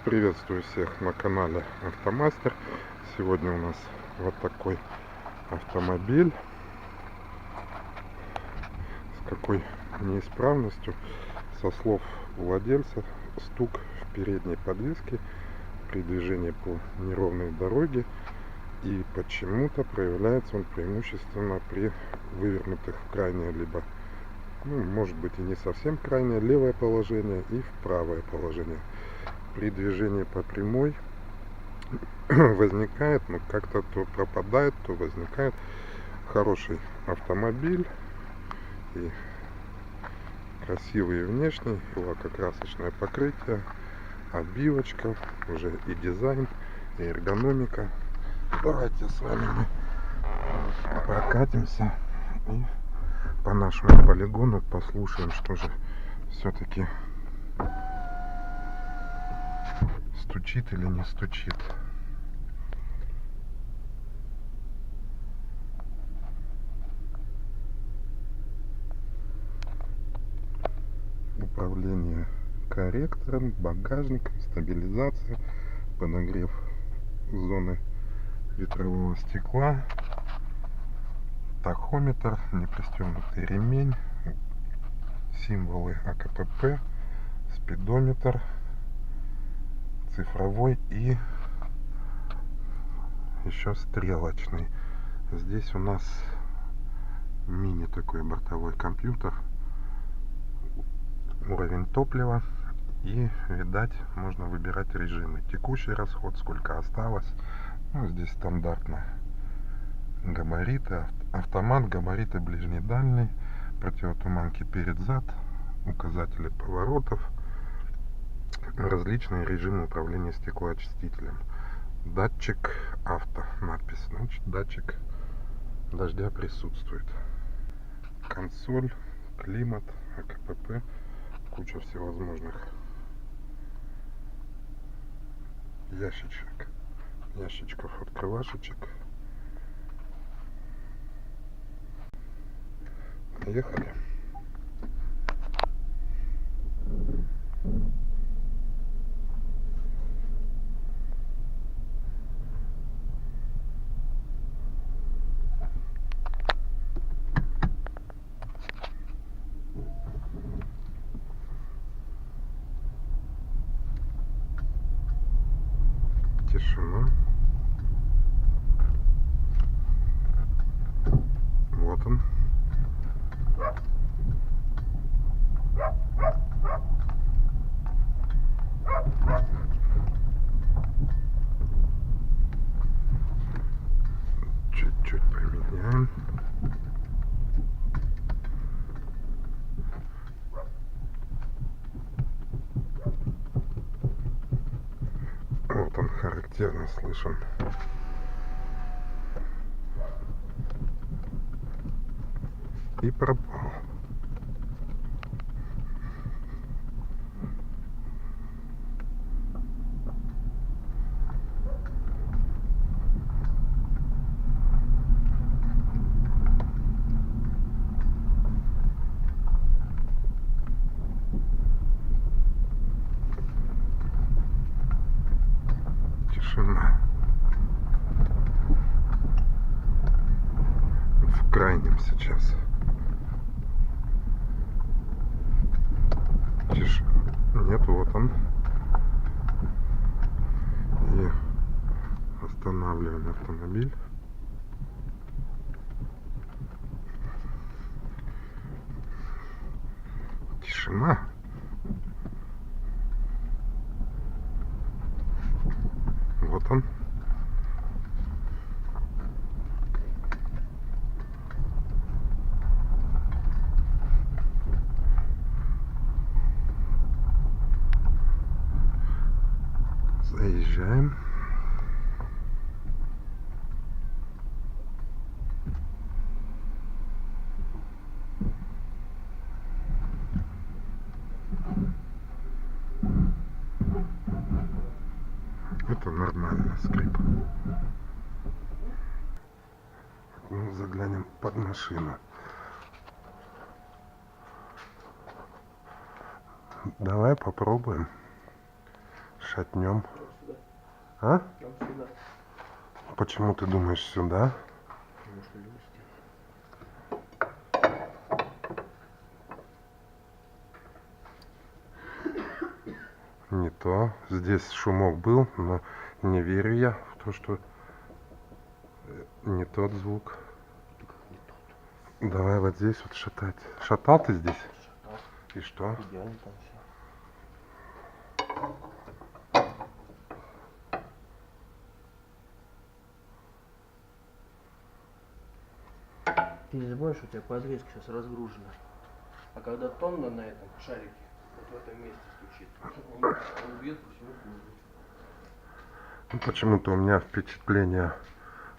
Приветствую всех на канале Автомастер. Сегодня у нас вот такой автомобиль. С какой неисправностью? Со слов владельца, стук в передней подвеске при движении по неровной дороге. И почему-то проявляется он преимущественно при вывернутых в крайнее, либо, может быть, и не совсем крайнее, левое положение и в правое положение. При движении по прямой возникает, как-то то пропадает, то возникает. Хороший автомобиль и красивый внешний, и лакокрасочное покрытие, обивочка, уже и дизайн, и эргономика. Давайте с вами мы прокатимся и по нашему полигону послушаем, что же все-таки стучит или не стучит. Управление корректором, багажником, стабилизация, подогрев зоны ветрового стекла, тахометр, непристегнутый ремень, символы АКПП, спидометр цифровой и еще стрелочный. Здесь у нас мини такой бортовой компьютер, уровень топлива, и, видать, можно выбирать режимы: текущий расход, сколько осталось. Здесь стандартно габариты, автомат, габариты ближний дальний, противотуманки перед-зад, указатели поворотов, различные режимы управления стеклоочистителем, датчик авто, надпись, значит датчик дождя присутствует, консоль, климат, АКПП, куча всевозможных ящичков, открывашечек. Поехали. Тишина. Вот он. Чуть-чуть поменяем. Вот он характерно слышен. И пропал. Тишина. В крайнем сейчас. Нет, вот он. И останавливаем автомобиль. Тишина. Вот он. Заезжаем. Это нормально, скрип. Заглянем под машину. Давай попробуем. Шатнем. Нам сюда. А? Нам сюда. Почему ты думаешь сюда? Потому что люди здесь. Не то. Здесь шумок был, но не верю я в то, что не тот звук. Ты как не тот. Давай вот здесь вот шатать. Шатал ты здесь? Шатал. И что? Идеально там все. Ты не забывай, что у тебя подвеска сейчас разгружена. А когда тонна на этом шарике, вот в этом месте стучит, он бьет по всему кузову. Ну, почему-то у меня впечатление,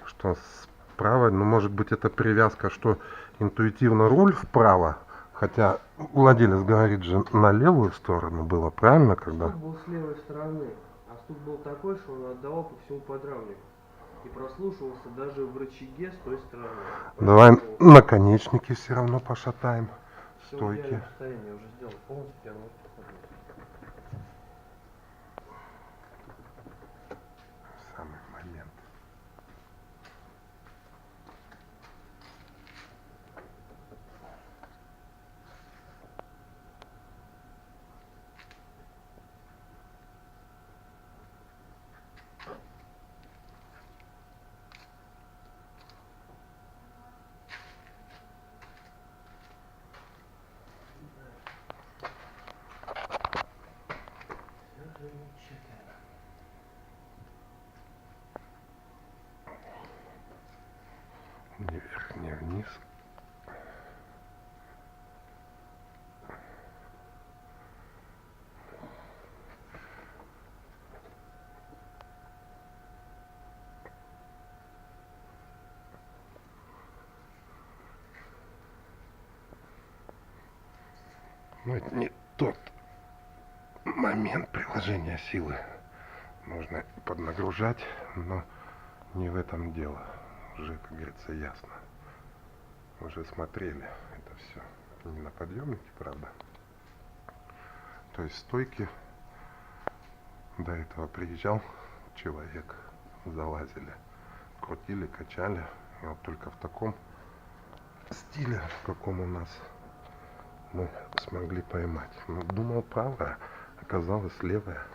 что справа, ну, может быть, это привязка, что интуитивно руль вправо, хотя владелец говорит же на левую сторону было, правильно, когда? Стук был с левой стороны, а стук был такой, что он отдавал по всему подрамнику. И прослушивался даже в рычаге с той стороны. Давай Поэтому наконечники все равно пошатаем, всё в стойки. идеальном состоянии, я уже сделал полностью диагностику. Самый момент. Замечательно. Ни вверх, ни вниз. Но это не тот момент приложения силы. Нужно поднагружать, но не в этом дело. Уже, как говорится, ясно. Уже смотрели это все. Не на подъемнике, правда. То есть стойки. До этого приезжал человек, залазили, крутили, качали. И вот только в таком стиле, в каком у нас, мы смогли поймать. Ну, думал правая, оказалось левая.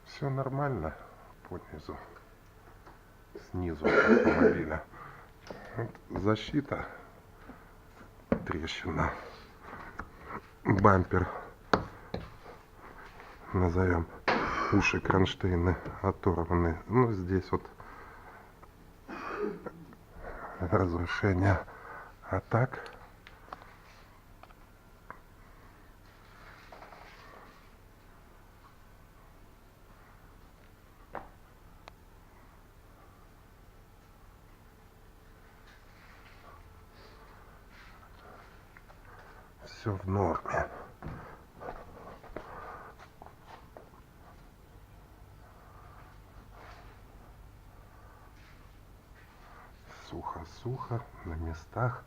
Все нормально по низу, снизу автомобиля. Вот защита, трещина, бампер, назовем, уши кронштейны оторваны. Ну, здесь вот разрушение. А так все в норме. Сухо-сухо, на местах.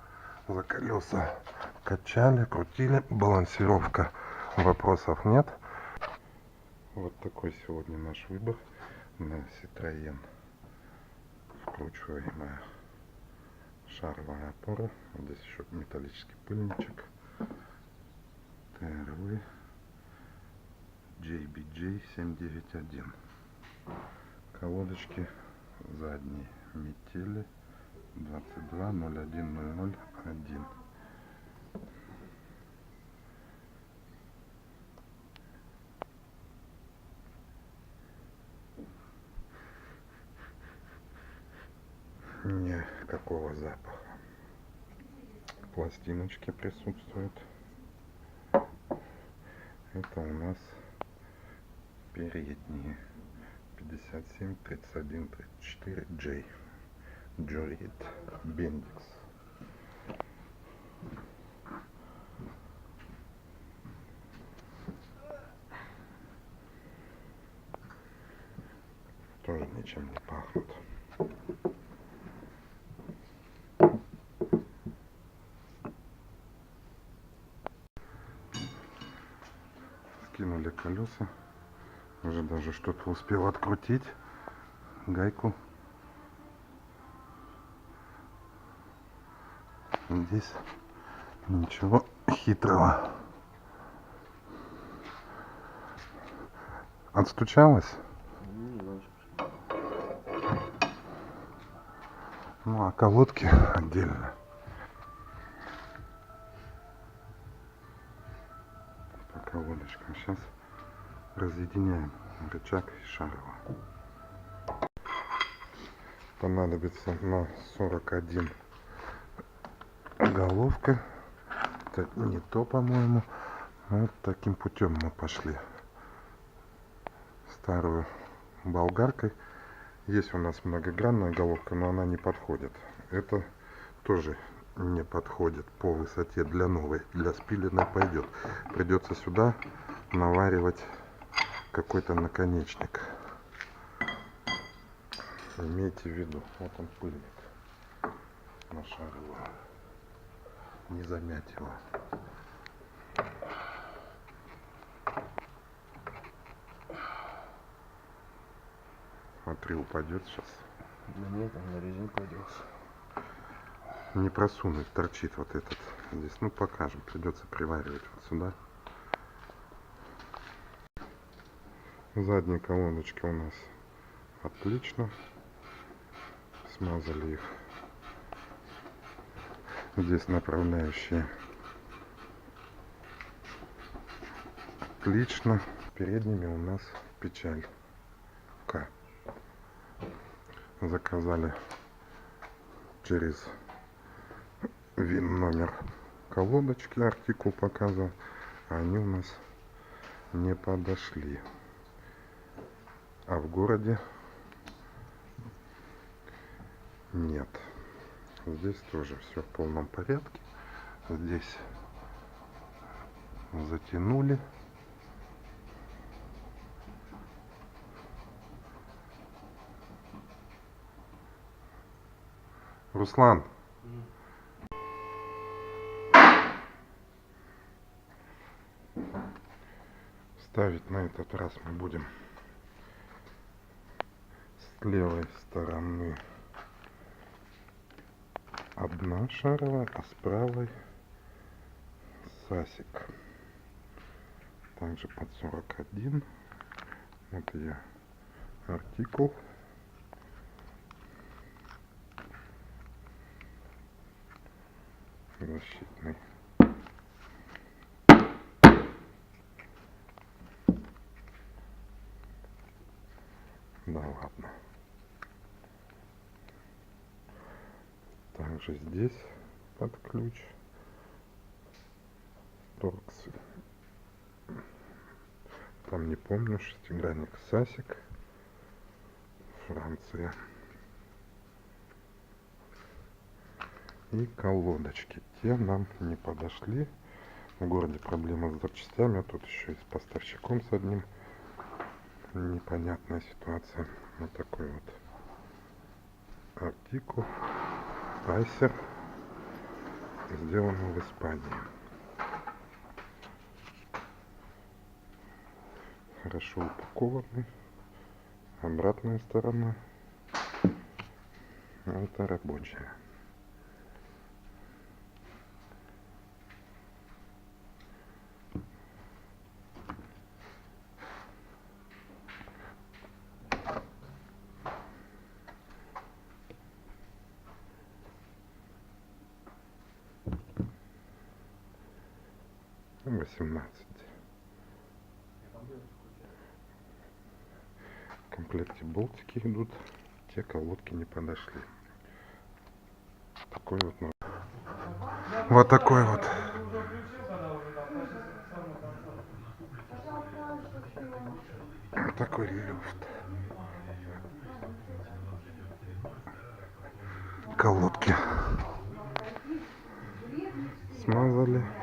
За колеса качали, крутили. Балансировка, вопросов нет. Вот такой сегодня наш выбор на Citroën. Вкручиваемая шаровая опора. Здесь еще металлический пыльничек. ТРВ JBJ 791. Колодочки задние. Метели 22.01.00.1. Никакого запаха. Пластиночки присутствуют. Это у нас передние 57, 31, 34 J. Jorit Bendix. Тоже ничем не пахнут. скинули колеса. Уже даже что-то успел открутить. Гайку. Здесь ничего хитрого. Отстучалась? Ну а колодки отдельно. По колодочкам. Сейчас разъединяем рычаг и шарово. Понадобится на 41 головка. Это не то, по-моему. Вот таким путем мы пошли. Старую болгаркой. Есть у нас многогранная головка, но она не подходит. Это тоже не подходит по высоте для новой. Для спиленной пойдет. Придется сюда наваривать какой-то наконечник. Имейте в виду. Вот он, пыльник. Нашариваю. Не замять его. Смотри, упадет сейчас. Да нет, он на резинку оделся. Не просунуть, торчит вот этот здесь. Ну, покажем. Придется приваривать вот сюда. Задние колоночки у нас отлично. Смазали их. Здесь направляющие. Отлично. Передними у нас печаль. К. Заказали через ВИН номер колодочки, артикул показывал, а они у нас не подошли. А в городе нет. Здесь тоже все в полном порядке. Здесь затянули. Руслан. Ставить на этот раз мы будем с левой стороны одна шаровая, а с правой сасик. Также под 41. Вот я артикул. Защитный. Да ладно. Также здесь под ключ. Торкс. Там не помню, шестигранник сасик. Франция. И колодочки. Те нам не подошли. В городе проблема с запчастями. А тут еще и с поставщиком с одним. Непонятная ситуация. Вот такой вот артикул. Айсер. Сделано в Испании. Хорошо упакованы. Обратная сторона. Это рабочая. Ну, 18. В комплекте болтики идут. Те колодки не подошли. Такой вот. Вот такой вот. Вот такой люфт. Колодки смазали.